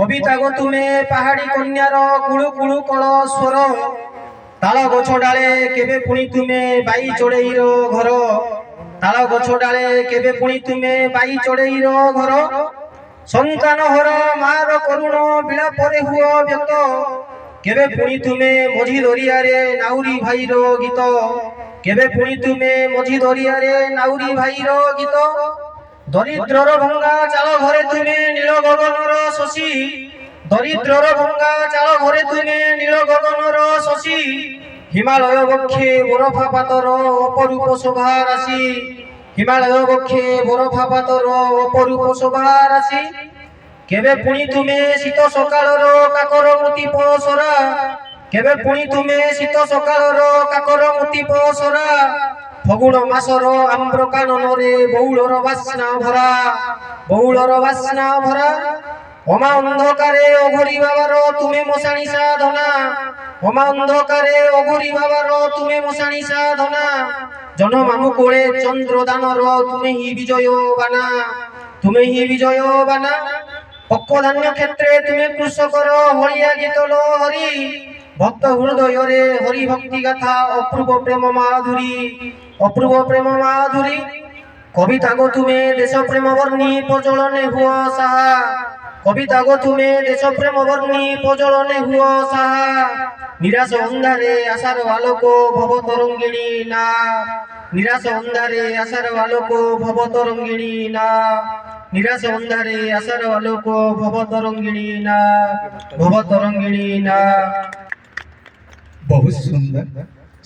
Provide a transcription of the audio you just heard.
কবিতা গো তুমে পাহাড়ি কন্যার কুড়ু কুড়ু কল স্বর তাল গছ ডালে কেবে পুনি তুমে বাই চড়েইর ঘর তাল গছ ডালে কেবে পুনি তুমে বাই চড়েইর ঘর সন্তান হর মার করুণ বিলাপরে হুয় ব্যক্ত কেবে পুনি তুমে মঝি দরিয়ারে নাউরি ভাইর গীত কেবে পুনি তুমে মঝি দরিয়ারে নাউরি ভাইর গীত দরিদ্রর ভঙ্গা চাল ঘরে তুমি নীল গগনর শশী দরিদ্রর ভঙ্গা চাল ঘরে তুমি নীল গগনর শশী হিমালয় বক্ষে বরফাপাতর অপরূপ শোভা রাশি হিমালয় বক্ষে বরফাপাতর অপরূপ শোভা রাশি কেবে পুনি তুমি শীত সকালর কাকর মতি পসরা কেবে পুনি তুমি শীত সকালর কাকর মতি পসরা ফগুণ মাসর আম্র কাননরে বৌলর বাসনা ভরা বৌলর বাসনা ভরা অমা অন্ধকারে অঘরি বাবার তুমি মশানি সাধনা অমা অন্ধকারে অঘরি বাবার তুমি মশানি সাধনা জনমানু কোলে চন্দ্র দানর তুমি হি বিজয় বানা তুমি হি বিজয় বানা পক্কধান্য ক্ষেত্রে তুমি কৃষকর হরিয়া গীতল হরি ভক্ত হৃদয়রে হরি ভক্তি গাথা অপূর্ব প্রেম মাধুরী অপূর্ব প্রেম মাধুরী কবিতা গো তুমি দেশ প্রেম বর্ণী প্রজ্বলনে হুয় সাহা কবিতা গো তুমি দেশ প্রেম বর্ণী প্রজ্বলনে হুয় সাহা নিরাশ অন্ধারে আশার আলোক ভব তরঙ্গিণী না নিরাশ অন্ধারে আশার আলোক ভব তরঙ্গিণী না নিরাশ অন্ধারে আশার আলোক ভব তরঙ্গিণী না ভব তরঙ্গিণী না। बहुत सुंदर।